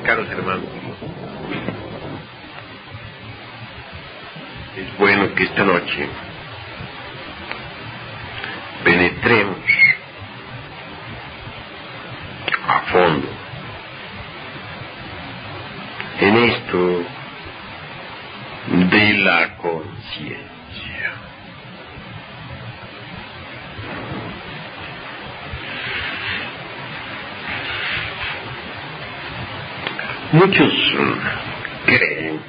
caros hermanos, es bueno que esta noche penetremos a fondo en esto de la conciencia. Muchos creen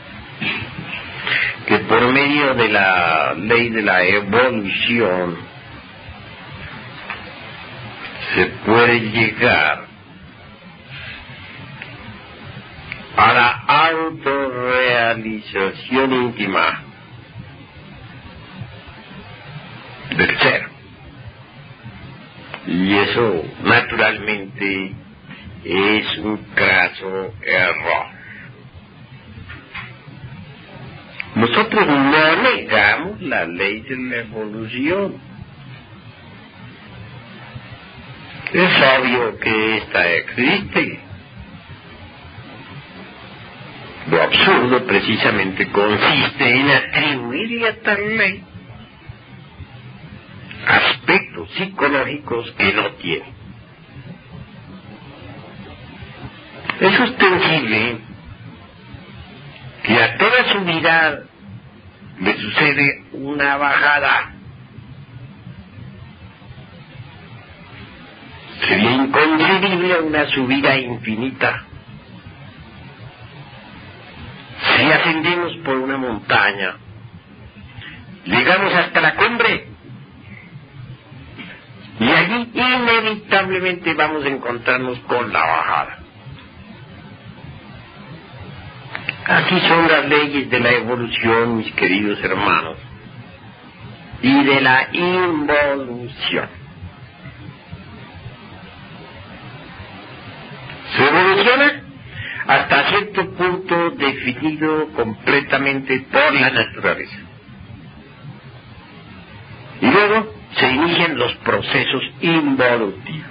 que por medio de la ley de la evolución se puede llegar a la autorrealización íntima del ser. Y eso, naturalmente, es un craso error. Nosotros no negamos la ley de la evolución. Es obvio que esta existe. Lo absurdo precisamente consiste en atribuirle a tal ley aspectos psicológicos que no tiene. Es ostensible que a toda su vida le sucede una bajada. Sería inconcebible una subida infinita. Si ascendemos por una montaña, llegamos hasta la cumbre y allí inevitablemente vamos a encontrarnos con la bajada. Así son las leyes de la evolución, mis queridos hermanos, y de la involución. Se evoluciona hasta cierto punto definido completamente por la naturaleza. Y luego se inician los procesos involutivos.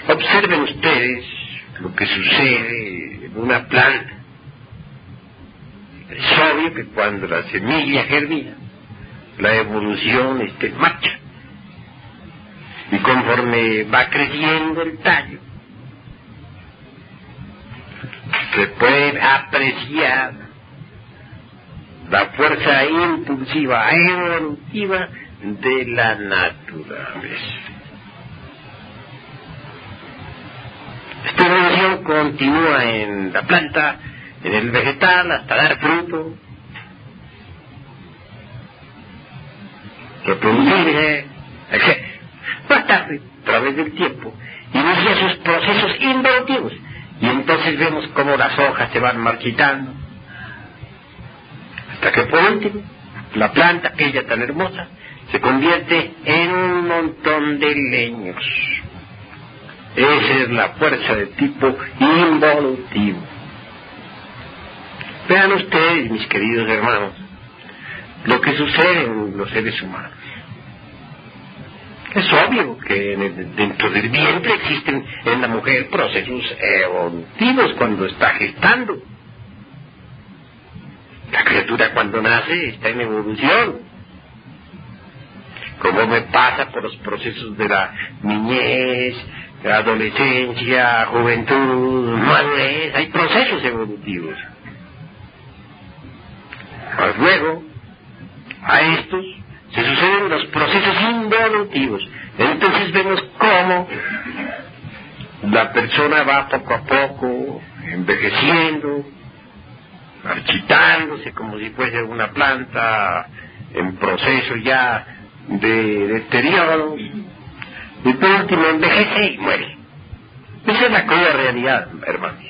Observen ustedes lo que sucede en una planta. Es obvio que cuando la semilla germina, la evolución está en marcha. Y conforme va creciendo el tallo, se puede apreciar la fuerza impulsiva, evolutiva de la naturaleza. Esta evolución continúa en la planta, en el vegetal, hasta dar fruto, reproducirse, etc. Más tarde, a través del tiempo, inicia sus procesos involutivos, y entonces vemos cómo las hojas se van marchitando, hasta que por último, la planta, aquella tan hermosa, se convierte en un montón de leños. Esa es la fuerza de tipo involutivo. Vean ustedes, mis queridos hermanos, lo que sucede en los seres humanos. Es obvio que dentro del vientre existen en la mujer procesos evolutivos cuando está gestando. La criatura cuando nace está en evolución. Como me pasa por los procesos de la niñez, la adolescencia, juventud, madurez, hay procesos evolutivos. Pues luego, a estos se suceden los procesos involutivos. Entonces vemos cómo la persona va poco a poco envejeciendo, marchitándose como si fuese una planta en proceso ya de deterioro, y por último envejece y muere. Esa es la cruda realidad, hermanos.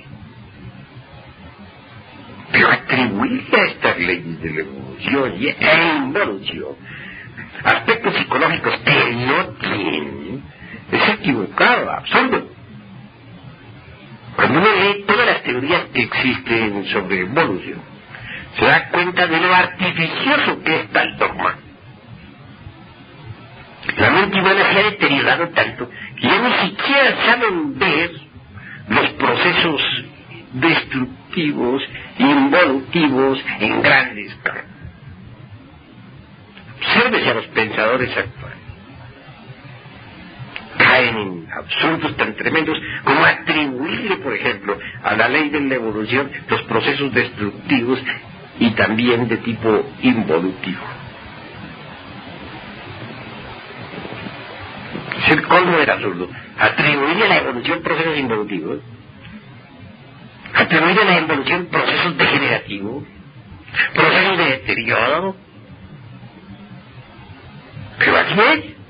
Pero atribuirle a estas leyes de la evolución e involución aspectos psicológicos que no tienen es equivocado, absurdo. Cuando uno lee todas las teorías que existen sobre evolución, se da cuenta de lo artificioso que es tal dogma. La mente humana se ha deteriorado tanto que ya ni siquiera saben ver los procesos procesos destructivos, involutivos en grande escala. Obsérvese a los pensadores actuales. Caen en absurdos tan tremendos como atribuirle, por ejemplo, a la ley de la evolución los procesos destructivos y también de tipo involutivo. Es el colmo del absurdo. Atribuirle a la evolución procesos involutivos, atribuirle a la evolución procesos degenerativos, procesos de deterioro. Pero aquí es.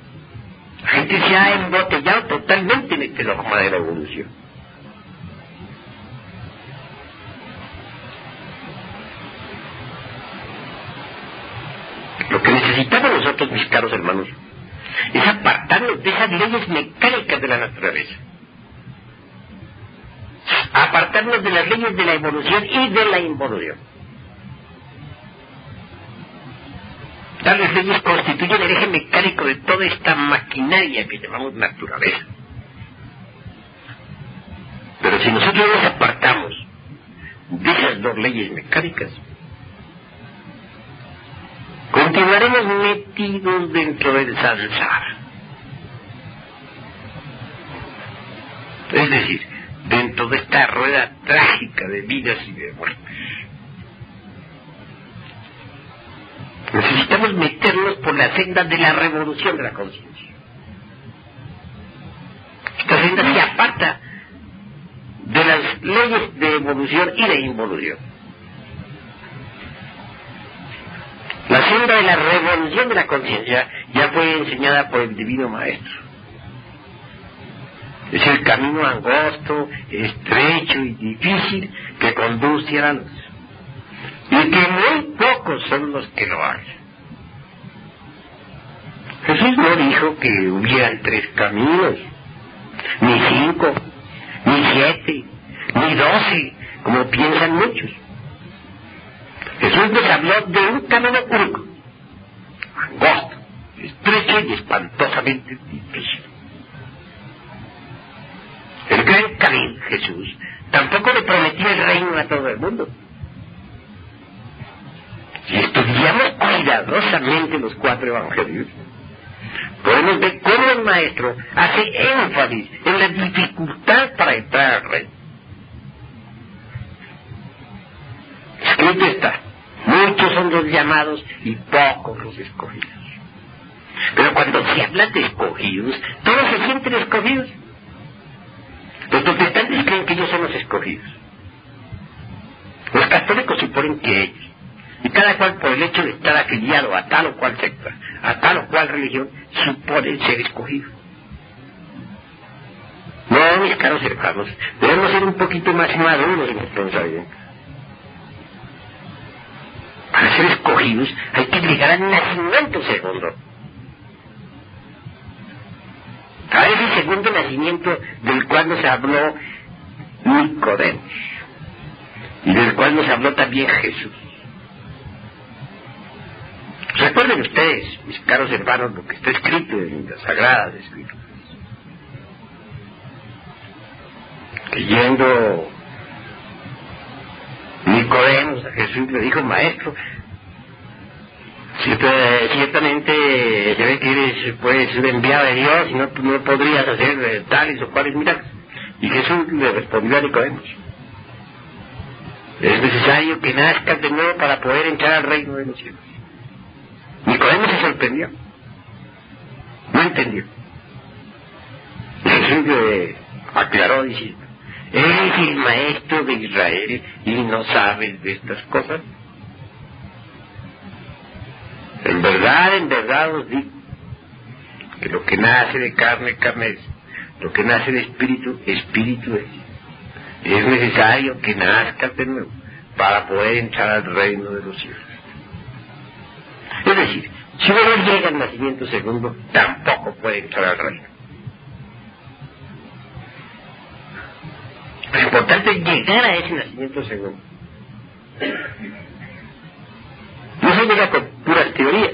La gente se ha embotellado totalmente en este dogma de la evolución. Lo que necesitamos nosotros, mis caros hermanos, es apartarnos de esas leyes mecánicas de la naturaleza. Apartarnos de las leyes de la evolución y de la involución. Tales leyes constituyen el eje mecánico de toda esta maquinaria que llamamos naturaleza. Pero si nosotros nos apartamos de esas dos leyes mecánicas, continuaremos metidos dentro del samsara. Es decir, dentro de esta rueda trágica de vidas y de muertes. Necesitamos meternos por la senda de la revolución de la conciencia. Esta senda se aparta de las leyes de evolución y de involución. La senda de la revolución de la conciencia ya fue enseñada por el Divino Maestro. Es el camino angosto, estrecho y difícil que conduce a la luz. Y que muy pocos son los que lo hacen. Jesús no dijo que hubieran 3 caminos, ni 5, ni 7, ni 12, como piensan muchos. Jesús nos habló de un camino único, angosto, estrecho y espantosamente difícil. El gran camino, Jesús, tampoco le prometió el reino a todo el mundo. Si estudiamos cuidadosamente los 4 evangelios, podemos ver cómo el Maestro hace énfasis en la dificultad para entrar al reino. Escrito está: muchos son los llamados y pocos los escogidos. Pero cuando se habla de escogidos, todos se sienten escogidos. Los protestantes creen que ellos son los escogidos. Los católicos suponen que ellos. Y cada cual, por el hecho de estar afiliado a tal o cual secta, a tal o cual religión, supone ser escogido. No, mis caros hermanos, debemos ser un poquito más maduros en el pensamiento. Para ser escogidos hay que llegar al nacimiento segundo. A ese segundo nacimiento del cual nos habló Nicodemo y del cual nos habló también Jesús. Recuerden ustedes, mis caros hermanos, lo que está escrito en las Sagradas Escrituras. Que yendo Nicodemo a Jesús le dijo: Maestro, ciertamente se ve que eres pues un enviado de Dios y no podrías hacer tales o cuales milagros. Y Jesús le respondió a Nicodemo: es necesario que nazcas de nuevo para poder entrar al reino de los cielos. Nicodemo se sorprendió, no entendió. Jesús le aclaró diciendo: ¿eres el maestro de Israel y no sabes de estas cosas? En verdad os digo que lo que nace de carne, carne es; lo que nace de espíritu, espíritu es. Es necesario que nazcas de nuevo para poder entrar al reino de los cielos. Es decir, si uno no llega al nacimiento segundo, tampoco puede entrar al reino. Lo importante es llegar a ese nacimiento segundo. No se llega con puras teorías,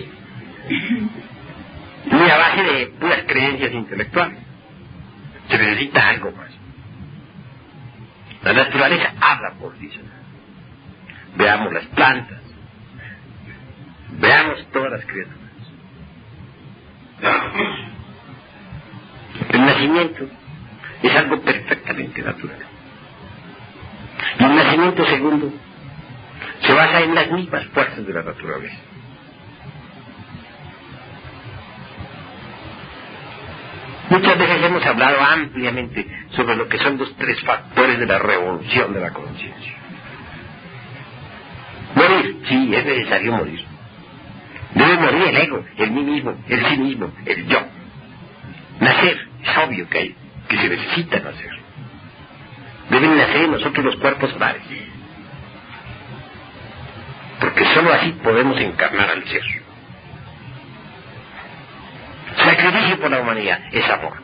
ni a base de puras creencias intelectuales. Se necesita algo más. La naturaleza habla por sí sola. Veamos las plantas, veamos todas las criaturas. El nacimiento es algo perfectamente natural. Y el nacimiento segundo se basa en las mismas fuerzas de la naturaleza. Muchas veces hemos hablado ampliamente sobre lo que son los tres factores de la revolución de la conciencia. Morir, sí, es necesario morir. Debe morir el ego, el mí mismo, el sí mismo, el yo. Nacer, es obvio que se necesita nacer. Deben nacer en nosotros los cuerpos solares. Porque sólo así podemos encarnar al ser. Sacrificio por la humanidad es amor.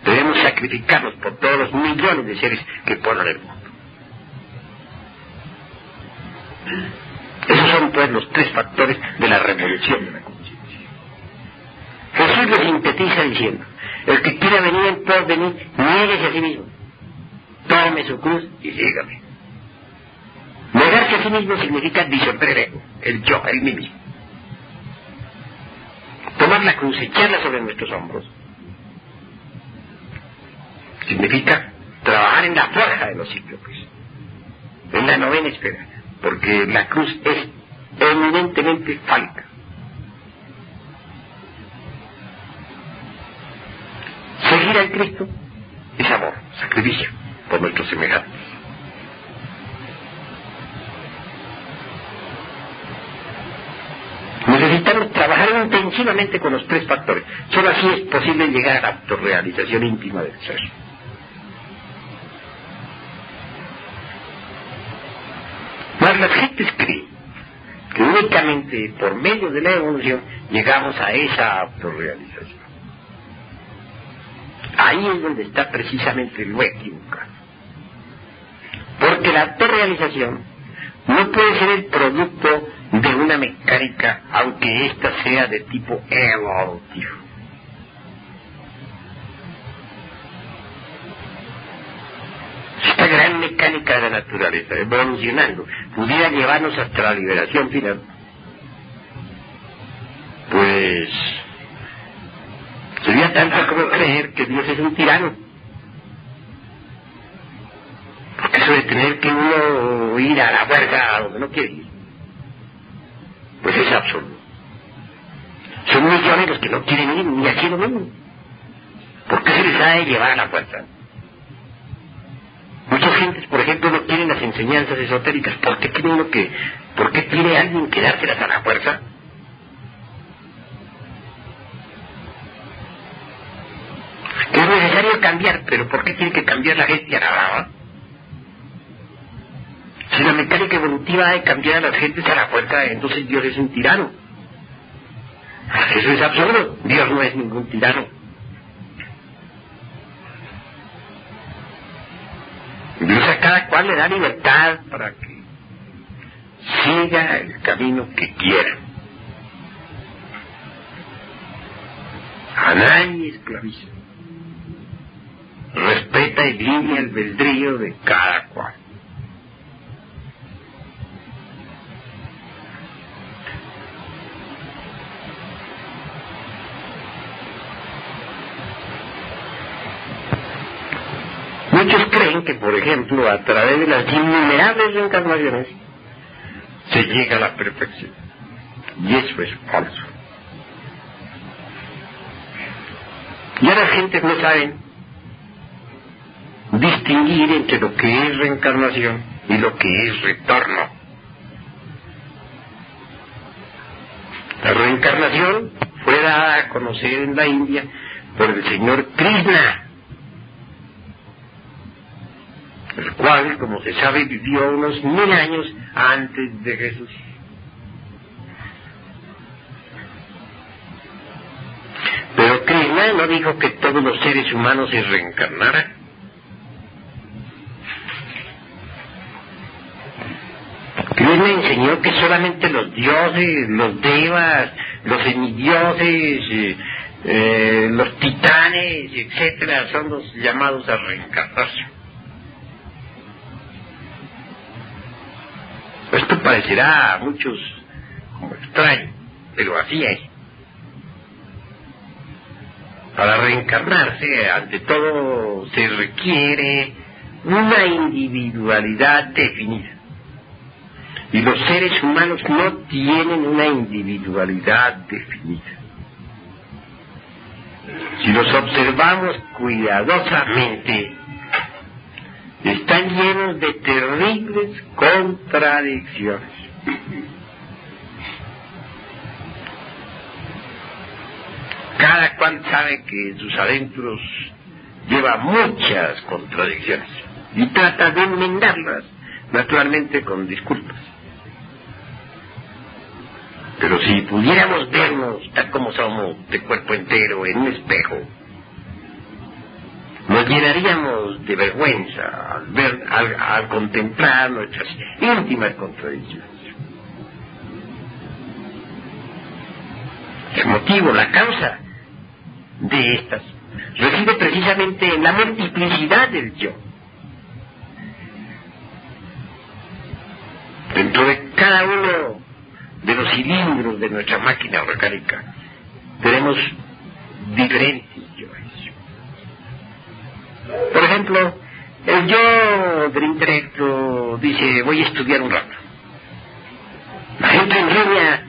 Debemos sacrificarnos por todos los millones de seres que ponen el mundo. Esos son pues los tres factores de la revolución de la conciencia. Jesús lo sintetiza diciendo: el que quiera venir en pos de mí, niéguese a sí mismo, tome su cruz y sígame. Negarse a sí mismo significa disolver el ego, el yo, el mí mismo. Tomar la cruz, echarla sobre nuestros hombros, significa trabajar en la forja de los cíclopes, en la novena esfera, porque la cruz es eminentemente fálica. Seguir al Cristo es amor, sacrificio por nuestros semejantes. Necesitamos trabajar intensivamente con los tres factores. Solo así es posible llegar a la autorrealización íntima del ser. Mas las gentes creen que únicamente por medio de la evolución llegamos a esa autorrealización. Ahí es donde está precisamente lo equivocado. Porque la autorrealización no puede ser el producto de una mecánica, aunque ésta sea de tipo evolutivo. Esta gran mecánica de la naturaleza, evolucionando, pudiera llevarnos hasta la liberación final, pues sería tanto como creer que Dios es un tirano. Porque eso de tener que uno ir a la fuerza a donde no quiere ir, pues es absurdo. Son millones los que no quieren ir ni aquí lo mismo. ¿Por qué se les ha de llevar a la fuerza? Muchas gentes, por ejemplo, no quieren las enseñanzas esotéricas. ¿Por qué quiere alguien que dárselas a la fuerza? Que es necesario cambiar, pero ¿por qué tiene que cambiar la gente a la brava? Si la mecánica evolutiva ha de cambiar a las gentes a la fuerza, entonces Dios es un tirano. Eso es absurdo. Dios no es ningún tirano. Dios a cada cual le da libertad para que siga el camino que quiera. A nadie esclaviza. Respeta el libre albedrío de cada cual. Muchos creen que, por ejemplo, a través de las innumerables reencarnaciones se llega a la perfección. Y eso es falso. Ya las gentes no saben distinguir entre lo que es reencarnación y lo que es retorno. La reencarnación fue dada a conocer en la India por el señor Krishna, el cual, como se sabe, vivió unos 1000 años antes de Jesús. Pero Krishna no dijo que todos los seres humanos se reencarnaran. Krishna enseñó que solamente los dioses, los devas, los semidioses, los titanes, etcétera, son los llamados a reencarnarse. Esto parecerá a muchos como extraño, pero así es. Para reencarnarse, ante todo, se requiere una individualidad definida. Y los seres humanos no tienen una individualidad definida. Si los observamos cuidadosamente, están llenos de terribles contradicciones. Cada cual sabe que en sus adentros lleva muchas contradicciones y trata de enmendarlas, naturalmente con disculpas. Pero si pudiéramos vernos tal como somos, de cuerpo entero, en un espejo, nos llenaríamos de vergüenza al contemplar nuestras íntimas contradicciones. El motivo, la causa de estas reside precisamente en la multiplicidad del yo. Dentro de cada uno de los cilindros de nuestra máquina orgánica tenemos diferentes yoes. Por ejemplo, el yo del intelecto dice: voy a estudiar un rato. La gente enseña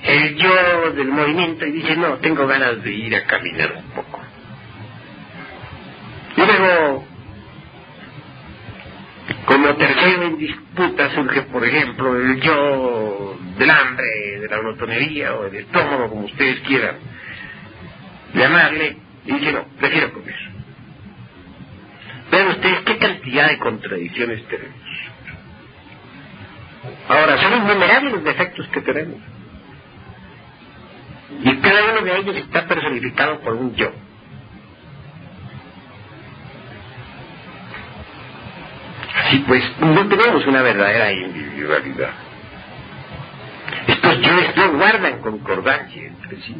el yo del movimiento y dice: no, tengo ganas de ir a caminar un poco. Y luego, como tercero en disputa, surge, por ejemplo, el yo del hambre, de la glotonería o del estómago, como ustedes quieran llamarle, y dice: no, prefiero comer. Vean ustedes qué cantidad de contradicciones tenemos. Ahora, son innumerables los defectos que tenemos. Y cada uno de ellos está personificado por un yo. Así pues, no tenemos una verdadera individualidad. Estos yoes no guardan concordancia entre sí.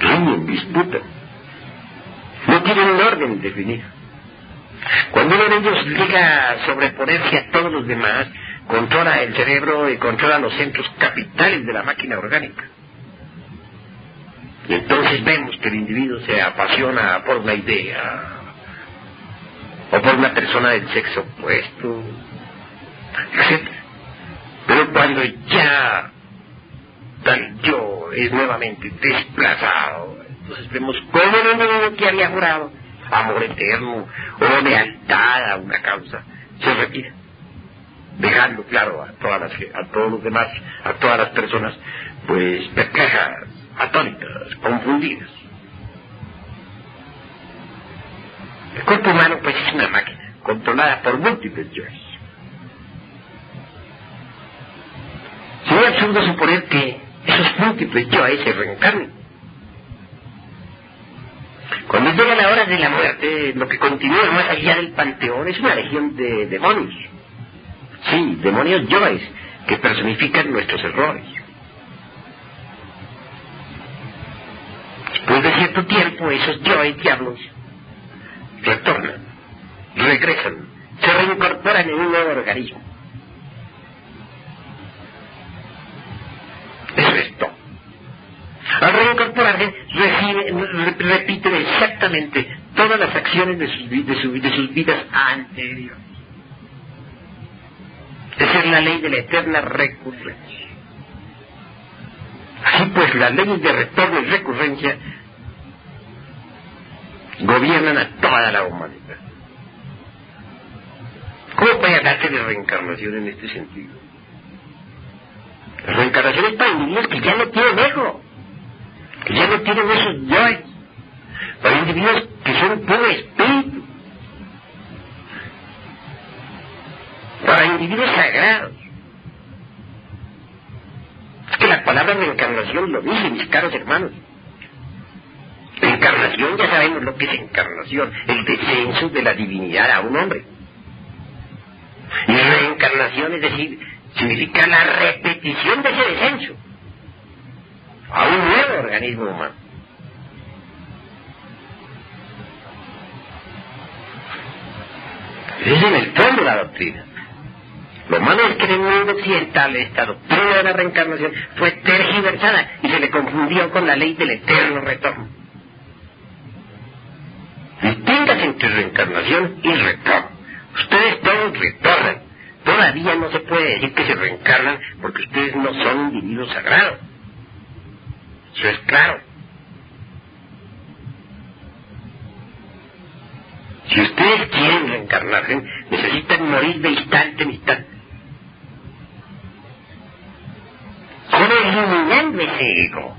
Riñen, disputan. No tienen un orden definido. Cuando uno de ellos llega a sobreponerse a todos los demás, controla el cerebro y controla los centros capitales de la máquina orgánica. Y entonces vemos que el individuo se apasiona por una idea, o por una persona del sexo opuesto, etc. Pero cuando ya tal yo es nuevamente desplazado, entonces vemos cómo el individuo que había jurado amor eterno o lealtad a una causa se retira, dejando claro a todos los demás, a todas las personas, pues perplejas, atónitas, confundidas. El cuerpo humano pues es una máquina controlada por múltiples yoes. Sería absurdo suponer que esos múltiples yoes se reencarnen. Cuando llega la hora de la muerte, lo que continúa más allá del panteón es una legión de demonios. Sí, demonios yoes que personifican nuestros errores. Después de cierto tiempo, esos yoes diablos retornan, regresan, se reincorporan en un nuevo organismo. Eso es todo. Al reincorporarse, repiten exactamente todas las acciones de sus vidas anteriores. Esa es la ley de la eterna recurrencia. Así pues, las leyes de retorno y recurrencia gobiernan a toda la humanidad. ¿Cómo puede hablarse de reencarnación en este sentido? La reencarnación es para individuos que ya no tienen ego, que ya no tienen esos yoes, para individuos que son puro espíritu, para individuos sagrados. Es que la palabra reencarnación lo dice, mis caros hermanos. Encarnación, ya sabemos lo que es encarnación, el descenso de la divinidad a un hombre. Y reencarnación, es decir, significa la repetición de ese descenso a un nuevo organismo humano. Esa es en el fondo la doctrina. Lo malo es que en el mundo occidental esta doctrina de la reencarnación fue tergiversada y se le confundió con la ley del eterno retorno. Distingas entre reencarnación y retorno. Ustedes todos retornan. Todavía no se puede decir que se reencarnan porque ustedes no son individuos sagrados. Eso es claro. Si ustedes quieren reencarnarse, necesitan morir de instante en instante. Solo eliminando ese ego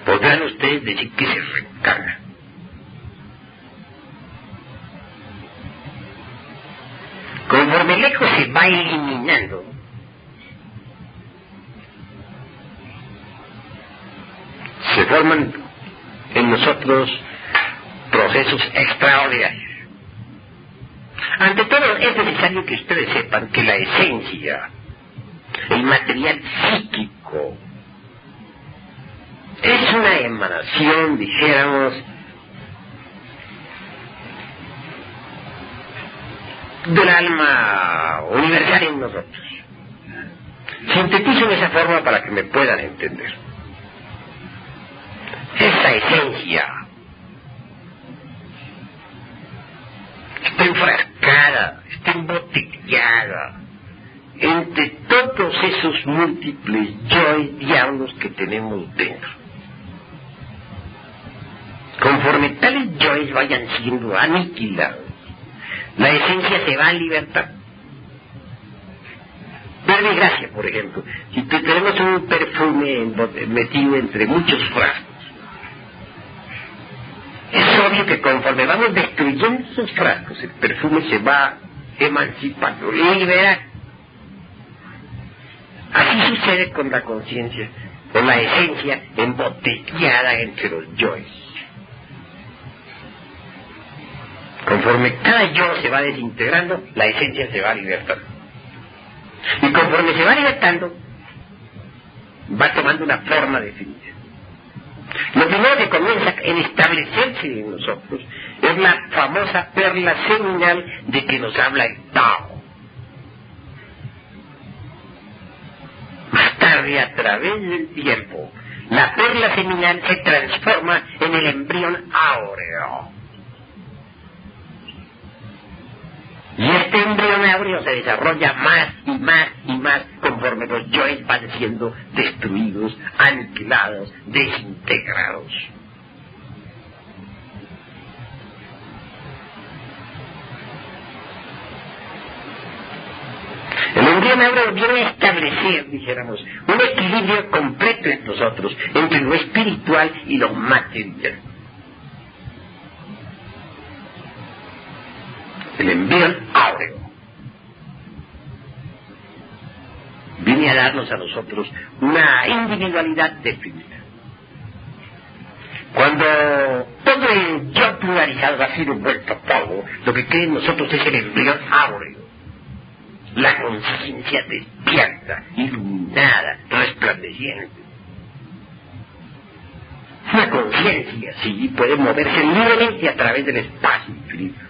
podrán ustedes decir que se reencarnan. Conforme el ego se va eliminando, se forman en nosotros procesos extraordinarios. Ante todo, es necesario que ustedes sepan que la esencia, el material psíquico, es una emanación, dijéramos, del alma universal en nosotros. Sintetizo de esa forma para que me puedan entender. Esa esencia está enfrascada, está embotellada entre todos esos múltiples yoes diablos que tenemos dentro. Conforme tales yoes vayan siendo aniquilados, la esencia se va a libertar. Por desgracia, por ejemplo, si tenemos un perfume metido entre muchos frascos, es obvio que conforme vamos destruyendo esos frascos, el perfume se va emancipando, libera. Así sucede con la conciencia, con la esencia embotellada entre los yoes. Conforme cada yo se va desintegrando, la esencia se va libertando. Y conforme se va libertando, va tomando una forma definida. Lo primero que comienza en establecerse en nosotros es la famosa perla seminal de que nos habla el Tao. Más tarde, a través del tiempo, la perla seminal se transforma en el embrión áureo. Y este embrión áureo se desarrolla más y más y más conforme los yoes van siendo destruidos, aniquilados, desintegrados. El embrión áureo viene a establecer, dijéramos, un equilibrio completo en nosotros, entre lo espiritual y lo material. El embrión áureo viene a darnos a nosotros una individualidad definida. Cuando todo el yo pluralizado ha sido vuelto polvo, lo que queda en nosotros es el embrión áureo, la conciencia despierta, iluminada, resplandeciente. Una conciencia, sí, puede moverse libremente a través del espacio infinito.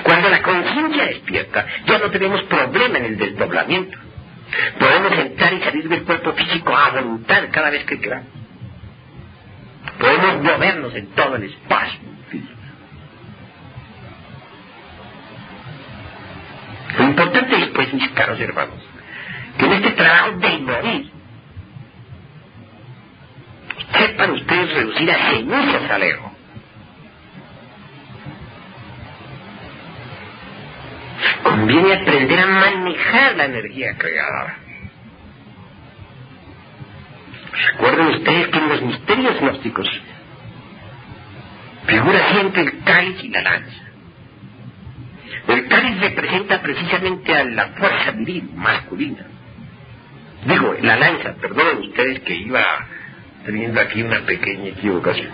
Cuando la conciencia despierta, ya no tenemos problema en el desdoblamiento. Podemos entrar y salir del cuerpo físico a voluntad cada vez que queramos. Podemos movernos en todo el espacio físico. Lo importante es, pues, mis caros hermanos, que en este trabajo de morir, sepan ustedes reducir a cenizas al ego. Conviene aprender a manejar la energía creadora. Recuerden ustedes que en los misterios gnósticos figura siempre el cáliz y la lanza. El cáliz representa precisamente a la fuerza viril masculina. Digo, la lanza, perdonen ustedes que iba teniendo aquí una pequeña equivocación.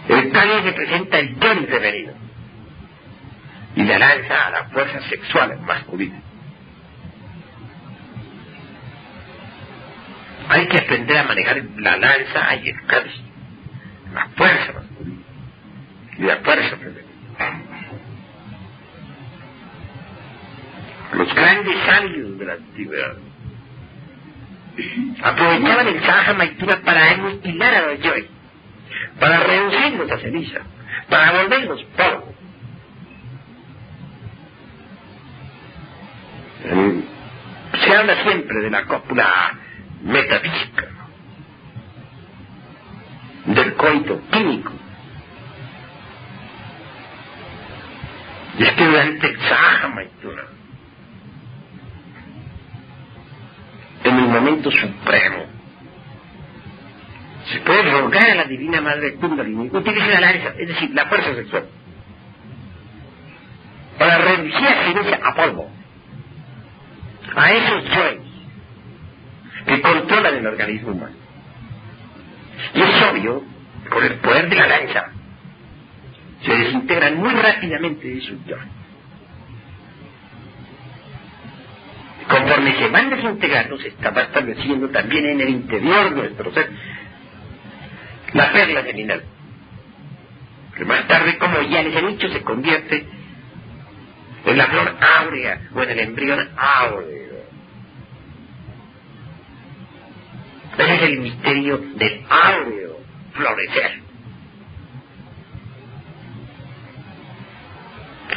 El cáliz representa el yo femenino y la lanza a la fuerza sexual masculina. Hay que aprender a manejar la lanza y el cáliz, la fuerza masculina y la fuerza femenina. los grandes sabios de la antigüedad aprovechaban el Sahaja Maithuna para aniquilar a los yoes, para reducirlos a ceniza, para volverlos polvo. Se habla siempre de la cópula metafísica, del coito químico. Y es que durante el Sahaja Maithuna, en el momento supremo, se puede rogar a la divina madre Kundalini, utilice la lanza, es decir, la fuerza sexual, para reducir a ceniza, a polvo, a esos yoes que controlan el organismo humano. Y es obvio, con el poder de la lanza, se desintegran muy rápidamente esos yoes. Conforme se van desintegrando, se está estableciendo también en el interior de nuestro ser la perla seminal, que más tarde, como ya les he dicho, se convierte en la flor áurea o en el embrión áureo. Ese es el misterio del áureo florecer.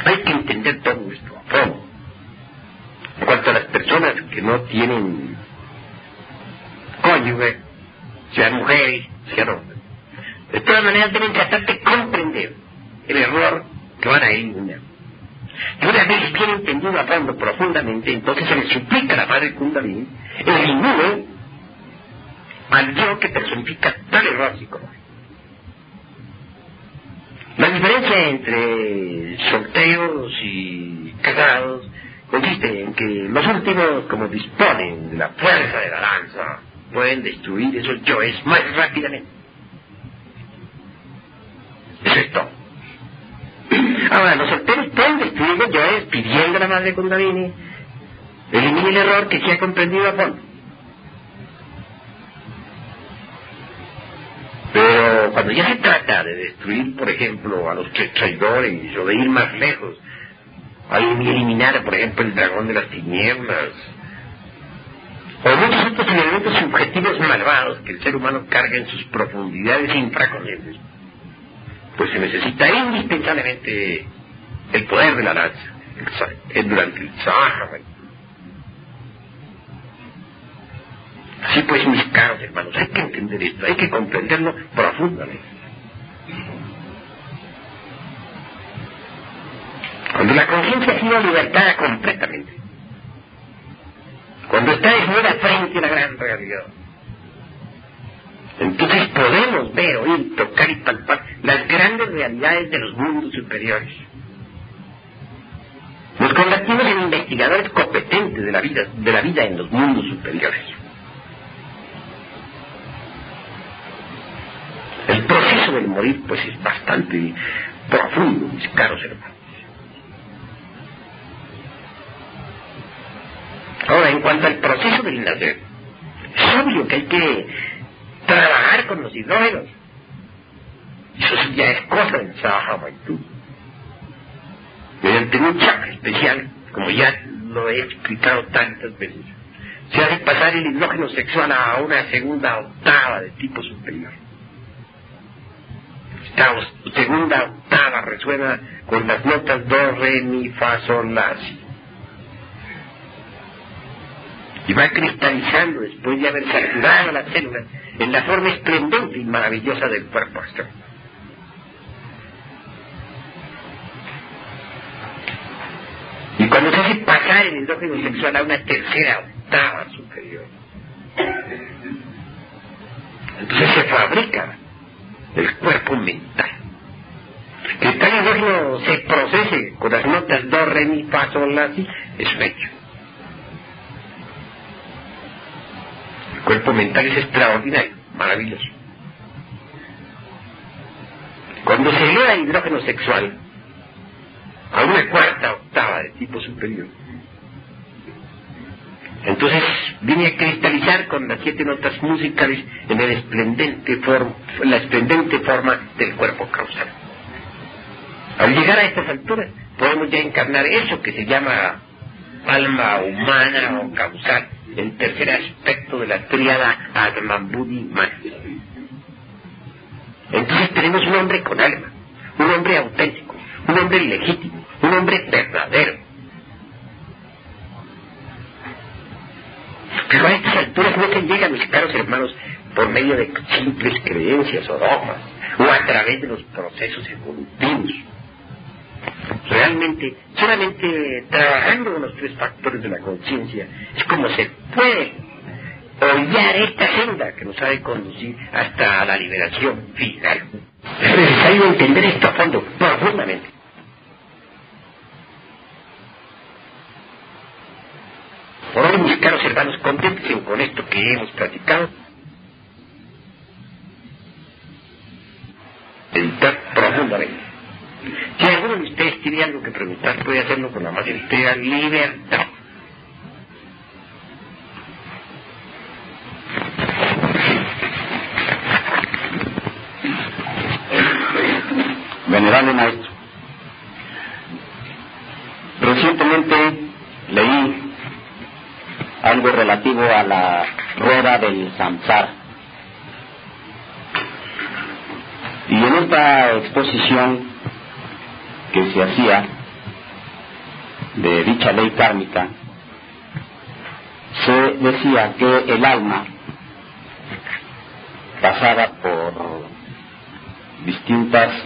Hay que entender todo esto a fondo. En cuanto a las personas que no tienen cónyuge, sean mujeres, sean hombres, de todas maneras deben tratar de comprender el error que van a eliminar. Y una vez bien entendido a fondo profundamente, entonces se les suplica a la Madre Kundalini elimine al yo que personifica tal error psicológico. La diferencia entre solteros y casados consiste en que los últimos, como disponen de la fuerza de la lanza, pueden destruir esos yoes más rápidamente. Eso es todo. Ahora, los solteros pueden destruir los yoes pidiendo a la Madre Kundalini elimine el error que se ha comprendido a fondo. Pero cuando ya se trata de destruir, por ejemplo, a los traidores, o de ir más lejos, a eliminar, por ejemplo, el dragón de las tinieblas, o muchos otros elementos subjetivos malvados que el ser humano carga en sus profundidades infraconscientes, pues se necesita indispensablemente el poder de la lanza, durante el Sahaja. Así pues, mis caros hermanos, hay que entender esto, hay que comprenderlo profundamente. Cuando la conciencia ha sido libertada completamente, cuando está desnuda frente a la gran realidad, entonces podemos ver, oír, tocar y palpar las grandes realidades de los mundos superiores. Nos convertimos en investigadores competentes de la vida en los mundos superiores. El proceso del morir, pues, es bastante profundo, mis caros hermanos. Ahora, en cuanto al proceso del nacer, es obvio que hay que trabajar con los hidrógenos. Eso sí ya es cosa del Sahaja Maithuna. Mediante un chakra especial, como ya lo he explicado tantas veces, se hace pasar el hidrógeno sexual a una segunda octava de tipo superior. Esta segunda octava resuena con las notas do, re, mi, fa, sol, la, si. Y va cristalizando después de haber saturado las células en la forma esplendente y maravillosa del cuerpo astral. Y cuando se hace pasar el hidrógeno sexual a una tercera octava superior, entonces se fabrica el cuerpo mental. Que tal hidrógeno se procese con las notas do, re, mi, fa, sol, la, si, es un hecho. El cuerpo mental es extraordinario, maravilloso. Cuando se eleva el hidrógeno sexual a una cuarta octava de tipo superior, entonces viene a cristalizar con las 7 notas musicales en la esplendente forma del cuerpo causal. Al llegar a estas alturas podemos ya encarnar eso que se llama alma humana o causal, el tercer aspecto de la tríada Atman Buddhi Man. Entonces tenemos un hombre con alma, un hombre auténtico, un hombre legítimo, un hombre verdadero. Pero a estas alturas no se llega, mis caros hermanos, por medio de simples creencias o dogmas, o a través de los procesos evolutivos. Realmente, solamente trabajando con los tres factores de la conciencia, es como se puede hollar esta senda que nos ha de conducir hasta la liberación final. Es necesario entender esto a fondo, profundamente. Por hoy, mis caros hermanos, conténtense con esto que hemos platicado. Meditar profundamente. Si alguno de ustedes tiene algo que preguntar, puede hacerlo con la más entera libertad. Venerable maestro, recientemente leí algo relativo a la rueda del samsara. Y en esta exposición que se hacía de dicha ley kármica, se decía que el alma pasaba por distintas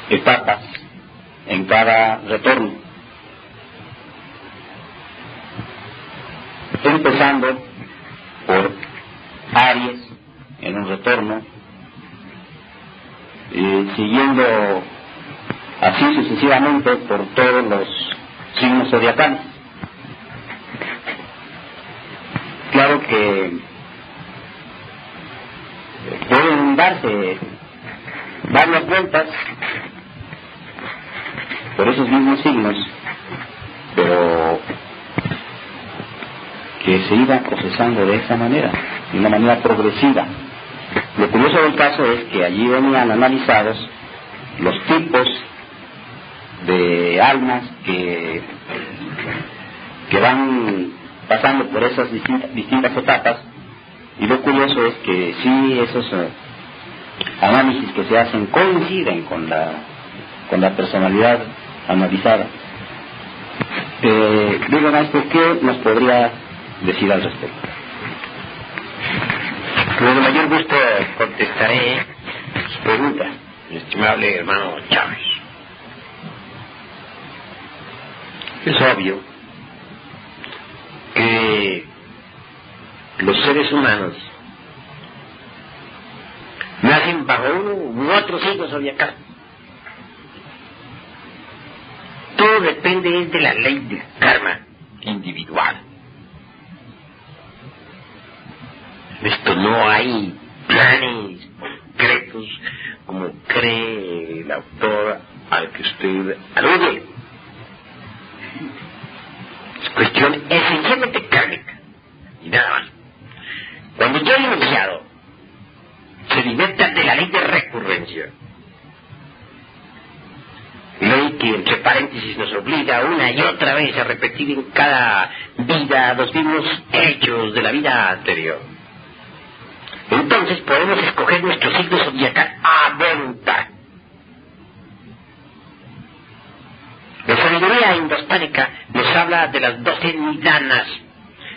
etapas en cada retorno, empezando por Aries en un retorno, siguiendo así sucesivamente por todos los signos zodiacales. Claro que pueden darse varias vueltas por esos mismos signos, pero que se iba procesando de esa manera, de una manera progresiva. Lo curioso del caso es que allí venían analizados los tipos de almas que van pasando por esas distintas etapas, y lo curioso es que sí, esos análisis que se hacen coinciden con la personalidad analizada. Digo, maestro, ¿qué nos podría decir al respecto? Con el mayor gusto contestaré sus preguntas, mi estimable hermano Chávez. Es obvio que los seres humanos nacen bajo uno u otro signo zodiacal. Todo depende de la ley del karma individual. Esto no hay planes concretos como cree el autor al que usted alude. Es cuestión esencialmente kármica y nada más. Cuando yo he iniciado, se liberta de la ley de recurrencia, ley que entre paréntesis nos obliga una y otra vez a repetir en cada vida los mismos hechos de la vida anterior. Entonces podemos escoger nuestro signo zodiacal a voluntad. La sabiduría indostánica nos habla de las 12 nidanas,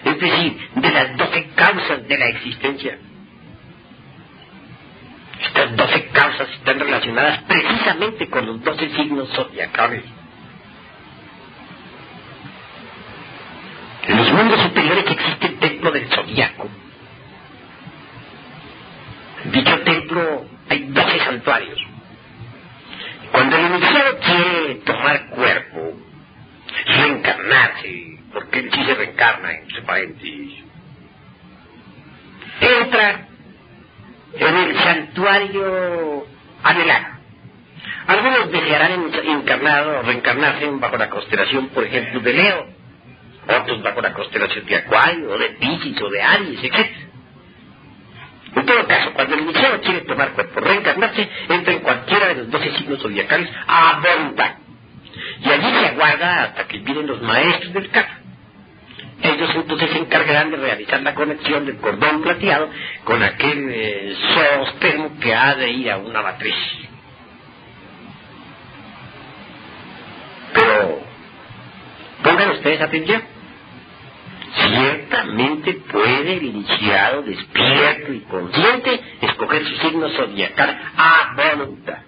es decir, de las 12 causas de la existencia. Estas 12 causas están relacionadas precisamente con los 12 signos zodiacales. En los mundos superiores existe el templo del zodiaco. En dicho templo hay 12 santuarios. Cuando el iniciado quiere tomar cuerpo, reencarnarse, porque él sí se reencarna, entre paréntesis, entra en el santuario anhelado. Algunos desearán encarnado o reencarnarse bajo la constelación, por ejemplo, de Leo, otros bajo la constelación de Acuario, o de Piscis, o de Aries, etc. En todo caso, cuando el iniciado quiere tomar cuerpo, reencarnarse, entra en cualquiera de los 12 signos zodiacales a voluntad. y allí se aguarda hasta que vienen los maestros del carro. Ellos entonces se encargarán de realizar la conexión del cordón plateado con aquel zoospermo que ha de ir a una matriz. Pero pongan ustedes atención. Ciertamente puede el iniciado despierto y consciente escoger su signo zodiacal a voluntad.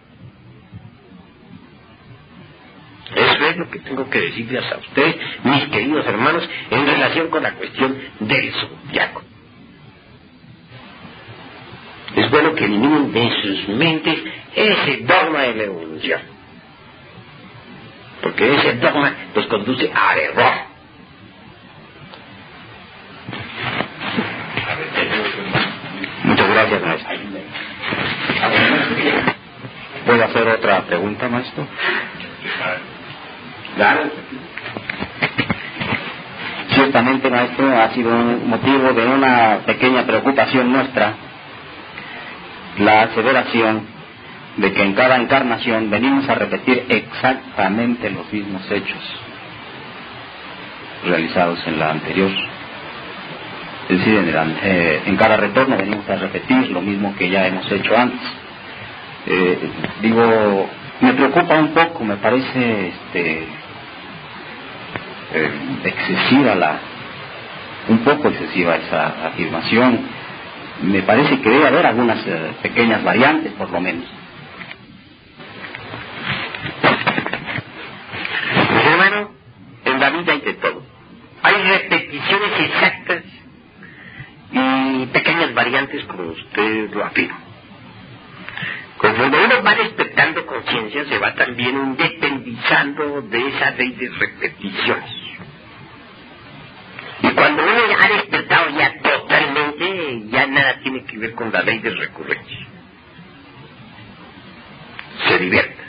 Eso es lo que tengo que decirles a ustedes, mis queridos hermanos, en relación con la cuestión del zodiaco. Es bueno que eliminen de sus mentes ese dogma de la evolución, porque ese dogma los conduce al error. Muchas gracias, maestro. ¿Puedo hacer otra pregunta, maestro? Claro. Ciertamente, maestro, ha sido un motivo de una pequeña preocupación nuestra la aseveración de que en cada encarnación venimos a repetir exactamente los mismos hechos realizados en la anterior. Es decir, en cada retorno venimos a repetir lo mismo que ya hemos hecho antes. Me preocupa un poco, me parece un poco excesiva esa afirmación. Me parece que debe haber algunas pequeñas variantes, por lo menos. Pues, hermano, en la vida hay de todo. Hay repeticiones exactas y pequeñas variantes, como usted lo afirma. Conforme uno va despertando conciencia, se va también independizando de esa ley de repeticiones. Y cuando uno ha despertado ya totalmente, ya nada tiene que ver con la ley de recurrencia. Se divierta.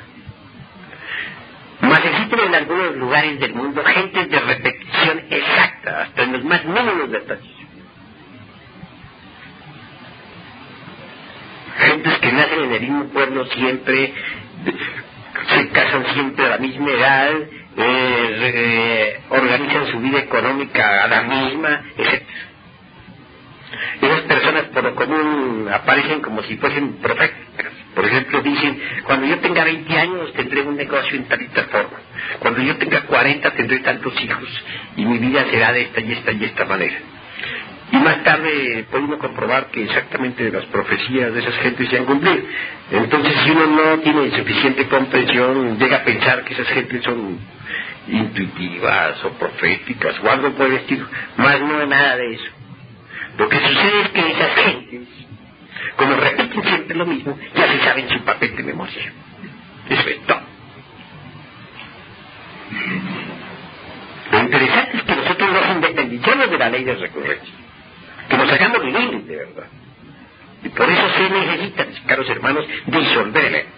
Mas existen en algunos lugares del mundo gentes de repetición exacta, hasta en los más mínimos detalles. Gentes que nacen en el mismo pueblo siempre, se casan siempre a la misma edad, organizan su vida económica a la misma, etc. Esas personas por lo común aparecen como si fuesen proféticas. Por ejemplo, dicen, cuando yo tenga 20 años tendré un negocio en tal y tal forma. Cuando yo tenga 40 tendré tantos hijos y mi vida será de esta y esta y esta manera. Y más tarde podemos comprobar que exactamente las profecías de esas gentes se han cumplido. Entonces, si uno no tiene suficiente comprensión, llega a pensar que esas gentes son intuitivas o proféticas o algo por el estilo. Más no es nada de eso. Lo que sucede es que esas gentes, como repiten siempre lo mismo, ya se saben su papel de memoria. Eso es todo. Lo interesante es que nosotros nos independizamos de la ley de recurrencia, que nos hagamos libres de verdad. Y por eso se necesita, mis caros hermanos, disolver el ego.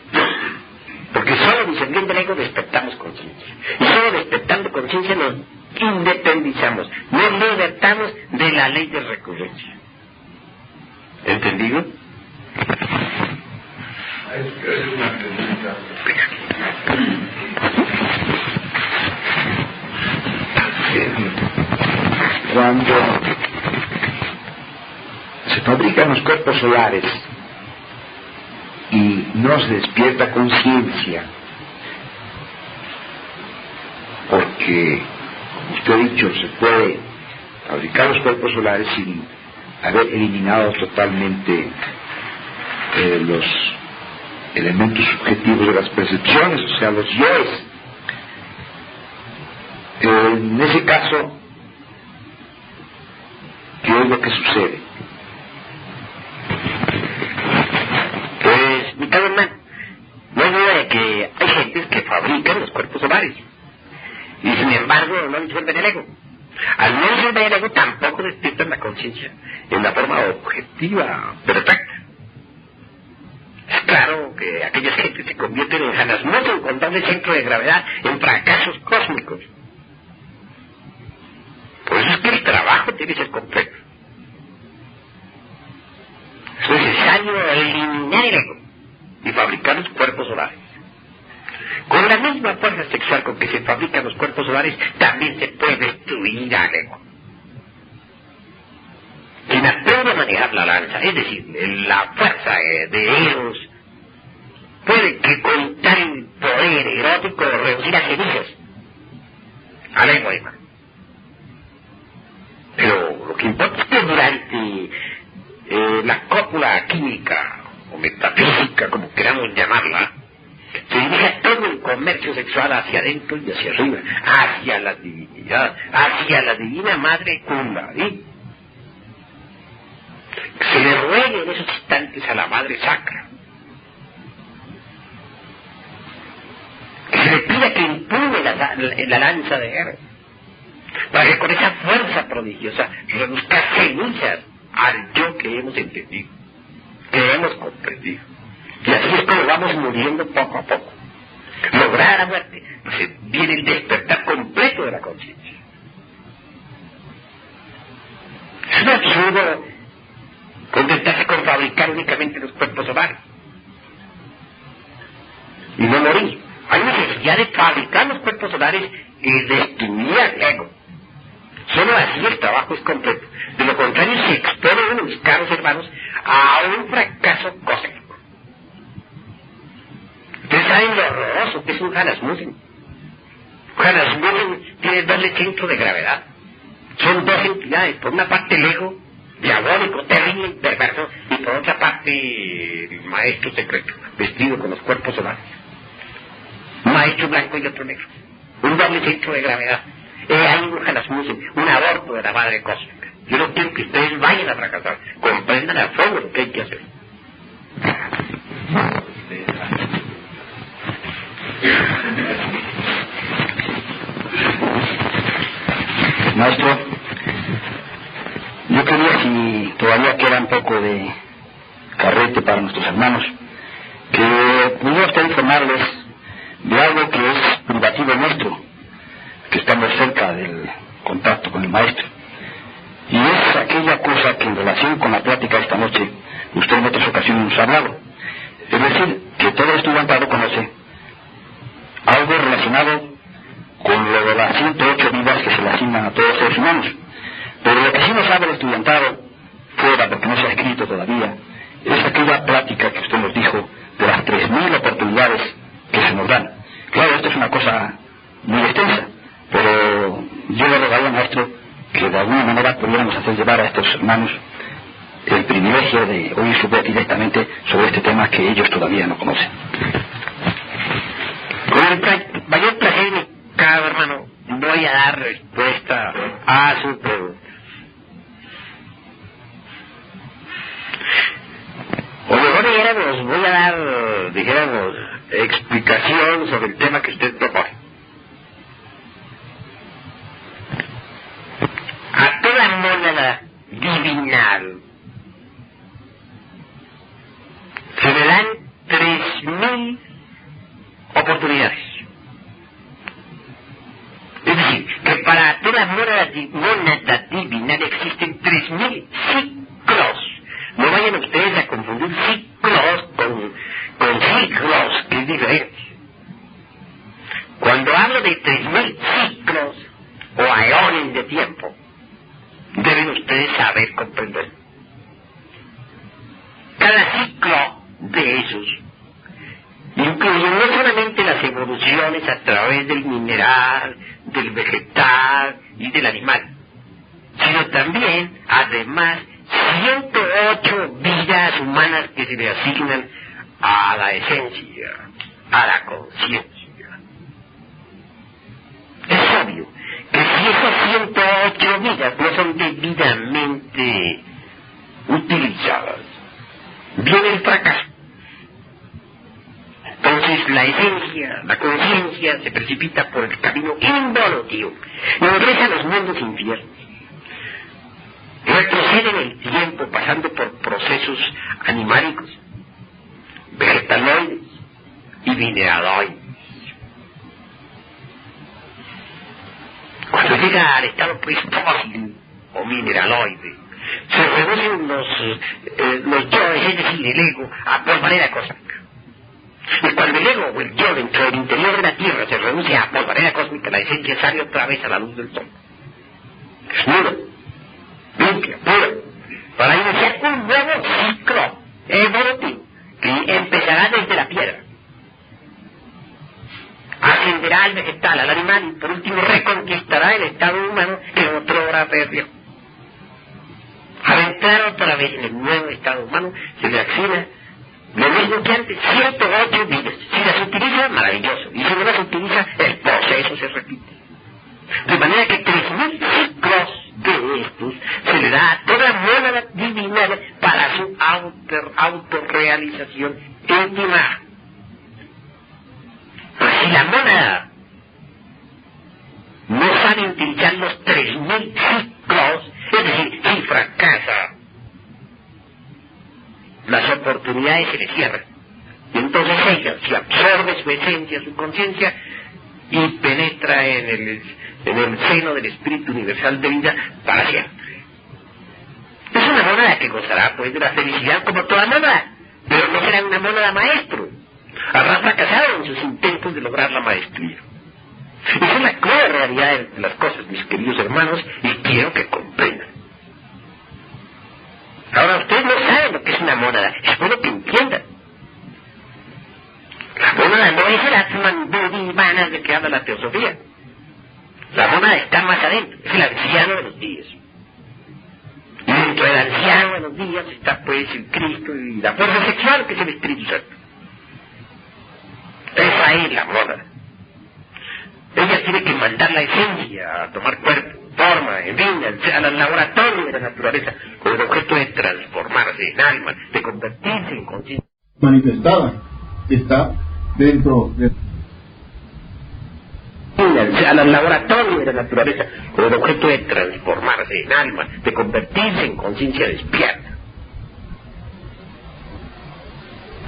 Porque solo disolviendo el ego despertamos conciencia. Y solo despertando conciencia nos independizamos, nos libertamos de la ley de recurrencia. ¿Entendido? Es una pregunta. Cuando se fabrican los cuerpos solares y no se despierta conciencia, porque, como usted ha dicho, se puede fabricar los cuerpos solares sin haber eliminado totalmente los elementos subjetivos de las percepciones, o sea, los yoes. En ese caso, ¿qué es lo que sucede? Pues, mi caro hermano, no hay duda de que hay gentes que fabrican los cuerpos solares y sin embargo no disuelven el ego. Al no disolver el ego tampoco despiertan la conciencia en la forma objetiva, perfecta. Es claro que aquellas gentes se convierten en Hanasmussen con doble centro de gravedad, en fracasos cósmicos. Por eso es que el trabajo tiene que ser completo. Es necesario eliminar el ego y fabricar los cuerpos solares. Con Con la misma fuerza sexual con que se fabrican los cuerpos solares, también se puede destruir al ego. Quien aprende a manejar la lanza, es decir, la fuerza de Eros, puede que con tal poder erótico reducir a cenizas al ego, hermano. Pero lo que importa es que durante la cópula química o metafísica, como queramos llamarla, se dirige todo el comercio sexual hacia adentro y hacia arriba, hacia la divinidad, hacia la divina madre Kundalini. Se le ruega en esos instantes a la madre sacra, que se le pida que impulse la lanza de Eros, para que con esa fuerza prodigiosa reduzca cenizas al yo que hemos entendido, que hemos comprendido. Y así es como vamos muriendo poco a poco. Lograr la muerte, viene el despertar completo de la conciencia. Es un absurdo contentarse con fabricar únicamente los cuerpos solares y no morir. Hay necesidad de fabricar los cuerpos solares y destruir al ego. Solo así el trabajo es completo. De lo contrario se exponen mis caros hermanos a un fracaso cósmico. Ustedes saben lo horroroso que es un Hanasmussen. Hanasmussen tiene doble centro de gravedad. Son dos entidades. Por una parte el ego, diabólico, terrible, perverso, y por otra parte el maestro secreto, vestido con los cuerpos solares. Un maestro blanco y otro negro. Un doble centro de gravedad. Hay un Hanasmussen, un aborto de la madre cósmica. Yo no quiero que ustedes vayan a fracasar. Comprendan a fondo lo que hay que hacer. Maestro, yo quería, si todavía queda un poco de carrete para nuestros hermanos, que pudiera usted informarles de algo que es privativo nuestro, que estamos cerca del contacto con el maestro, y es aquella cosa que en relación con la plática de esta noche usted en otras ocasiones nos ha hablado, es decir, que todo estudiantado conoce algo relacionado con lo de las 108 vidas que se le asignan a todos los seres humanos, pero lo que sí nos sabe el estudiantado, fuera porque no se ha escrito todavía, es aquella plática que usted nos dijo de las 3.000 oportunidades que se nos dan. Claro, esto es una cosa muy extensa, pero yo le rogaría, maestro, que de alguna manera pudiéramos hacer llevar a estos hermanos el privilegio de oír su voz directamente sobre este tema que ellos todavía no conocen. Con el mayor placer, cada hermano, voy a dar respuesta a su pregunta. O mejor voy a dar, explicación sobre el tema que usted propone. A toda mónada divinal se le dan 3.000 oportunidades. Es decir, que para toda mónada divinal existen 3.000 ciclos. No vayan ustedes a confundir ciclos con ciclos, que es diferente. Cuando hablo de 3.000 ciclos o aeones de tiempo, deben ustedes saber comprender. Cada ciclo de esos incluye no solamente las evoluciones a través del mineral, del vegetal y del animal, sino también, además, 108 vidas humanas que se le asignan a la esencia, a la conciencia. Es obvio que si esas 108 vidas no son debidamente utilizadas, viene el fracaso. Entonces la esencia, la conciencia, se precipita por el camino involutivo, ingresa a los mundos infiernos, retrocede en el tiempo pasando por procesos animálicos, vegetaloides y mineraloides. Cuando llega al estado fósil o mineraloide, se reducen los yoes, es decir, el ego, a por manera cósmica. Y cuando el ego o el yo dentro del interior de la Tierra se reduce a polvareda cósmica, la esencia sale otra vez a la luz del sol. Desnuda, limpia, pura, para iniciar un nuevo ciclo evolutivo que empezará desde la piedra. Ascenderá al vegetal, al animal, y por último reconquistará el estado humano que otrora perdió. Al entrar otra vez en el nuevo estado humano, se le asigna lo mismo que antes, 108 vidas. Si las utiliza, maravilloso. Y si no las utiliza, el proceso se repite. De manera que 3000 ciclos de estos se le da a toda mónada divina para su autorrealización íntima. Si la mónada no sabe utilizar los 3000 ciclos, es decir, si fracasa, las oportunidades se le cierran. Y entonces ella, si absorbe su esencia, su conciencia, y penetra en el seno del Espíritu Universal de vida para siempre. Es una mónada que gozará, pues, de la felicidad como toda mónada, pero no será una mónada maestro. Habrá fracasado en sus intentos de lograr la maestría. Esa es la cruda realidad de las cosas, mis queridos hermanos, y quiero que comprendan. Ahora, ustedes no saben lo que es una mónada, es bueno que entiendan. La mónada no es el Atman Bodhivana de que habla la teosofía. La mónada está más adentro, es el anciano de los días. Y dentro del anciano de los días está, pues, el Cristo y la fuerza sexual, que es el Espíritu Santo. Esa es la mónada. Ella tiene que mandar la esencia a tomar cuerpo, forma, en fin, al laboratorio de la naturaleza, con el objeto de transformarse en alma, de convertirse en conciencia manifestada, que está dentro de... al laboratorio de la naturaleza, con el objeto de transformarse en alma, de convertirse en conciencia despierta.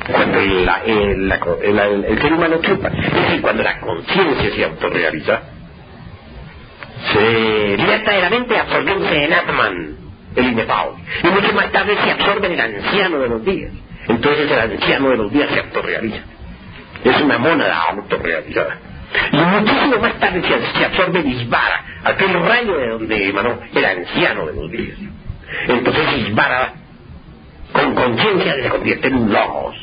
Cuando el ser humano chupa, es decir, cuando la conciencia se autorrealiza, se liberta de la mente absorbiéndose en Atman, el inefable, y mucho más tarde se absorbe en el anciano de los días. Entonces el anciano de los días se autorrealiza. Es una mónada autorrealizada. Y muchísimo más tarde se absorbe Isvara, aquel rayo de donde emanó el anciano de los días. Entonces Isvara, con conciencia, se convierte en un logos.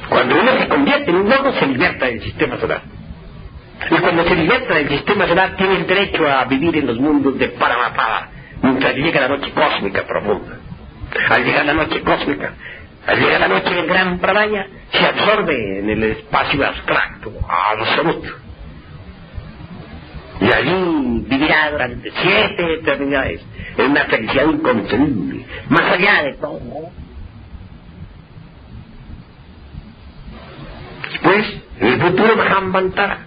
Cuando uno se convierte en un logos, se liberta del sistema solar. Y cuando se liberta del sistema solar, tiene el derecho a vivir en los mundos de Paramapada, mientras llega la noche cósmica profunda. Al llegar la noche cósmica, al llegar la noche del gran Pradaya, se absorbe en el espacio abstracto, absoluto. Y allí vivirá durante 7 eternidades, en una felicidad inconcebible, más allá de todo. Después, en el futuro Mahamvantara,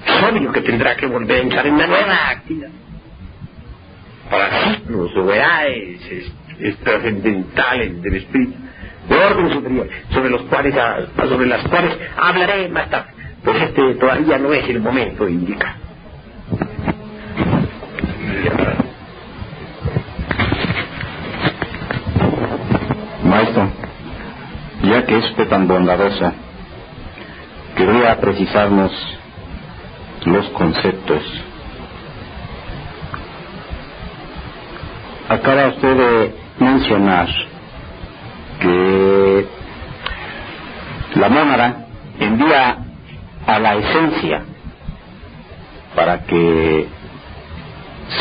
es obvio que tendrá que volver a entrar en una nueva actividad para ciclos o edades trascendentales del espíritu de orden superior, sobre las cuales hablaré más tarde, pues este todavía no es el momento indicado. Maestro, ya que es usted tan bondadoso, quería precisarnos los conceptos. Acaba usted de mencionar que la mónada envía a la esencia para que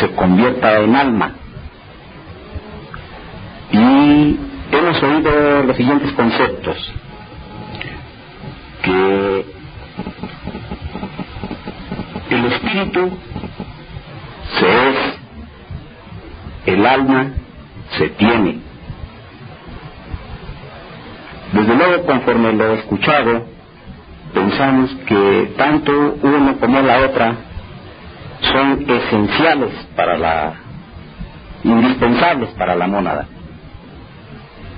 se convierta en alma, y hemos oído los siguientes conceptos: que el espíritu se es, el alma se tiene. Desde luego, conforme lo he escuchado, pensamos que tanto uno como la otra son esenciales para indispensables para la mónada.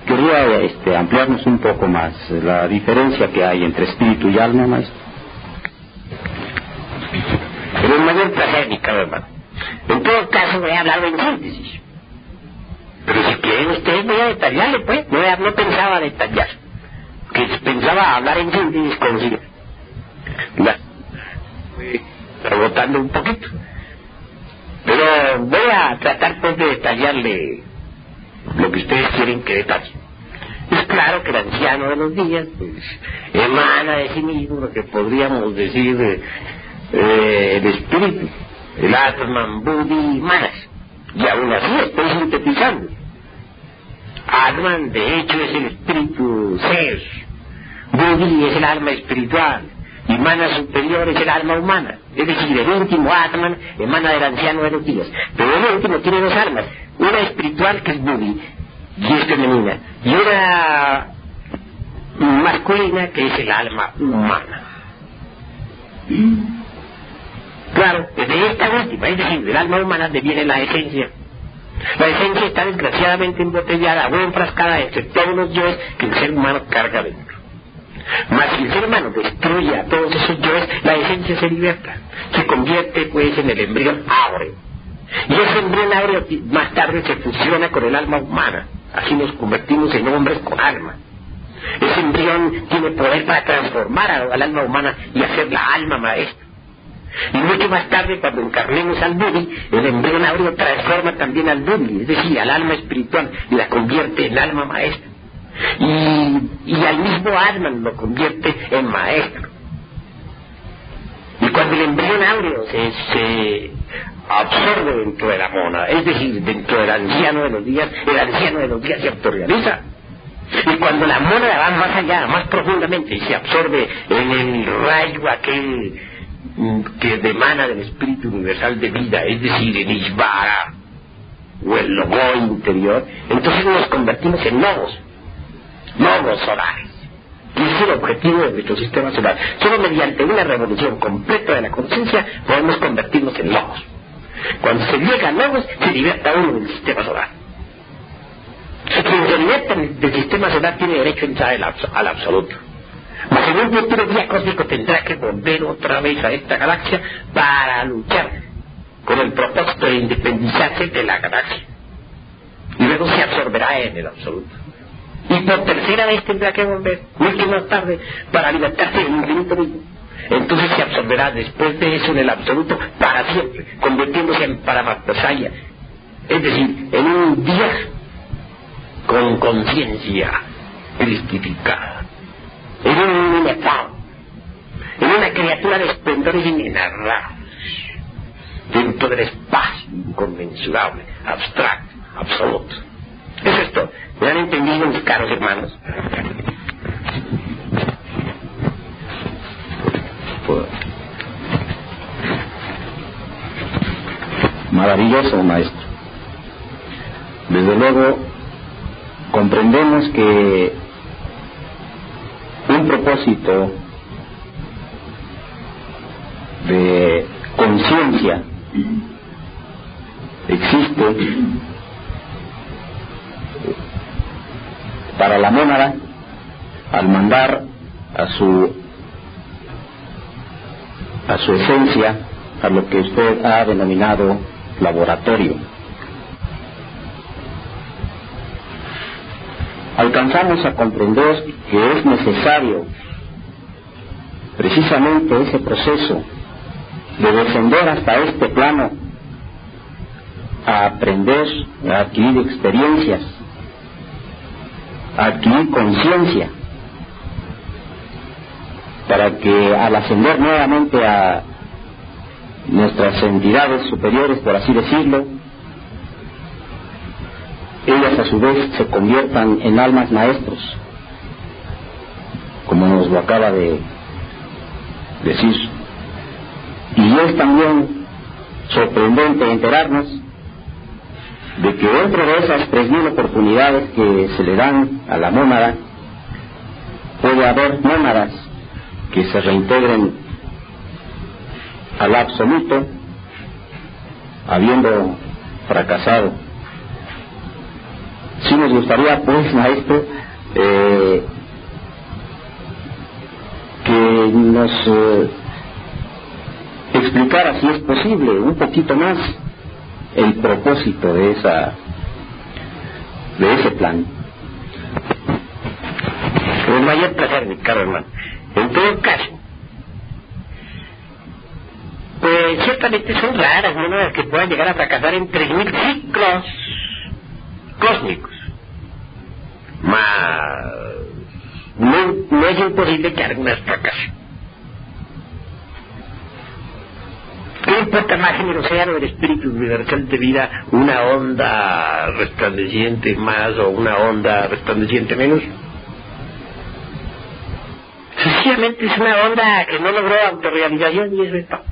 Quería ampliarnos un poco más la diferencia que hay entre espíritu y alma, maestro. Pero el mayor placer, mi caro hermano. En todo caso, voy a hablar en síntesis. Pero si quieren ustedes, voy a detallarle, pues. No pensaba detallar. que pensaba hablar en gente desconocida. La fue rebotando un poquito. Pero voy a tratar pues de detallarle lo que ustedes quieren que detalle. Es claro que el anciano de los días pues emana de sí mismo lo que podríamos decir el espíritu, el Atman, Buddhi, Manas, y aún así estoy sintetizando. Atman de hecho es el espíritu ser, Buddhi es el alma espiritual y Manas superior es el alma humana. Es decir, el último Atman emana del anciano de los días, pero el último tiene dos almas, una espiritual que es Buddhi y es femenina, y una masculina que es el alma humana. Claro, de esta última, es decir, del alma humana deviene la esencia. La esencia está desgraciadamente embotellada o enfrascada entre todos los yoes que el ser humano carga dentro. Mas si el ser humano destruye a todos esos yoes, la esencia se liberta, se convierte pues en el embrión áureo. Y ese embrión áureo más tarde se fusiona con el alma humana. Así nos convertimos en hombres con alma. Ese embrión tiene poder para transformar al alma humana y hacer la alma maestra. Y mucho más tarde, cuando encarnemos al Buddhi, el embrión áureo transforma también al Buddhi, es decir, al alma espiritual, y la convierte en alma maestra. Y al mismo Atman lo convierte en maestro. Y cuando el embrión áureo se absorbe dentro de la mona, es decir, dentro del anciano de los días, el anciano de los días se autorrealiza. Y cuando la mona va más allá, más profundamente, y se absorbe en el rayo aquel que emana del espíritu universal de vida, es decir, el Ishvara o el logo interior, entonces nos convertimos en lobos solares. Y ese es el objetivo de nuestro sistema solar. Solo mediante una revolución completa de la conciencia podemos convertirnos en lobos. Cuando se llega a lobos, se liberta uno del sistema solar. Quien se liberta del sistema solar tiene derecho a entrar al absoluto. Mas en un futuro día cósmico tendrá que volver otra vez a esta galaxia para luchar con el propósito de independizarse de la galaxia. Y luego se absorberá en el absoluto. Y por tercera vez tendrá que volver, mucho más tarde, para libertarse del infinito mismo. Entonces se absorberá después de eso en el absoluto para siempre, convirtiéndose en Paramatmasaya, es decir, en un Dios con conciencia cristificada, en un inefable, en una criatura de esplendores inenarrables, dentro del espacio inconmensurable, abstracto, absoluto. Eso es todo. ¿Me han entendido, mis caros hermanos? Maravilloso, maestro. Desde luego, comprendemos que un propósito de conciencia existe para la mónada al mandar a su esencia a lo que usted ha denominado laboratorio. Alcanzamos a comprender que es necesario precisamente ese proceso de descender hasta este plano a aprender, a adquirir experiencias, a adquirir conciencia, para que al ascender nuevamente a nuestras entidades superiores, por así decirlo, ellas a su vez se conviertan en almas maestros, como nos lo acaba de decir. Y es también sorprendente enterarnos de que dentro de esas 3.000 oportunidades que se le dan a la mónada, puede haber mónadas que se reintegren al absoluto habiendo fracasado. Sí nos gustaría, pues, maestro, que nos explicara, si es posible, un poquito más el propósito de ese plan. Bueno, Con mayor placer, mi caro hermano. En todo caso, pues ciertamente son raras, ¿no? Las que puedan llegar a fracasar en 3000 ciclos cósmicos. No es imposible que algunas fracasen. ¿Qué importa más en el océano del espíritu universal de vida una onda resplandeciente más o una onda resplandeciente menos? Sencillamente es una onda que no logró autorrealización y eso es todo.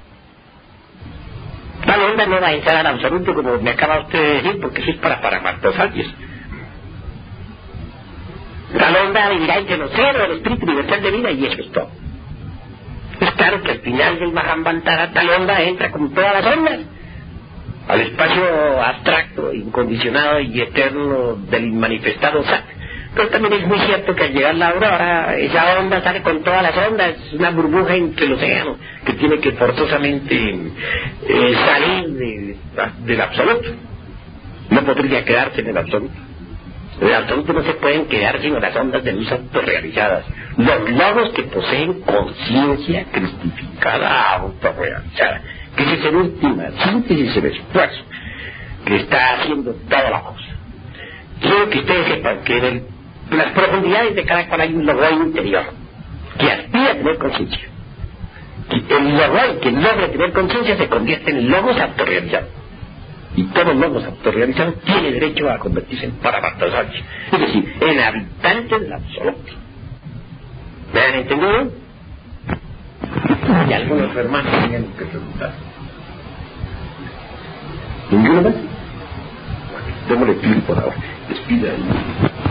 Tal onda no va a entrar al absoluto como me acaba usted de decir, porque eso es para paramartosalles. Tal onda vivirá entre el océano del espíritu universal de vida y eso es todo. Es claro que al final del Mahamantara tal onda entra como todas las ondas al espacio abstracto, incondicionado y eterno del inmanifestado Sat. Pero también es muy cierto que al llegar la aurora, esa onda sale con todas las ondas, es una burbuja entre el océano que tiene que forzosamente salir del absoluto. No podría quedarse en el absoluto. En el absoluto no se pueden quedar sino las ondas de luz autorrealizadas. Los logos que poseen conciencia cristificada autorrealizada, que esa es la última síntesis del esfuerzo que está haciendo toda la cosa. Quiero que ustedes sepan que en las profundidades de cada cual hay un logo interior que aspira a tener conciencia. El logo que logra tener conciencia se convierte en logos autorrealizados. Y todos los autorrealizados tienen derecho a convertirse en paramartosalles, es decir, en habitantes del absoluto. ¿Me han entendido? Y algunos hermanos tenían que preguntar. ¿Ninguno más? Bueno, démosle clic por ahora. Despida ahí.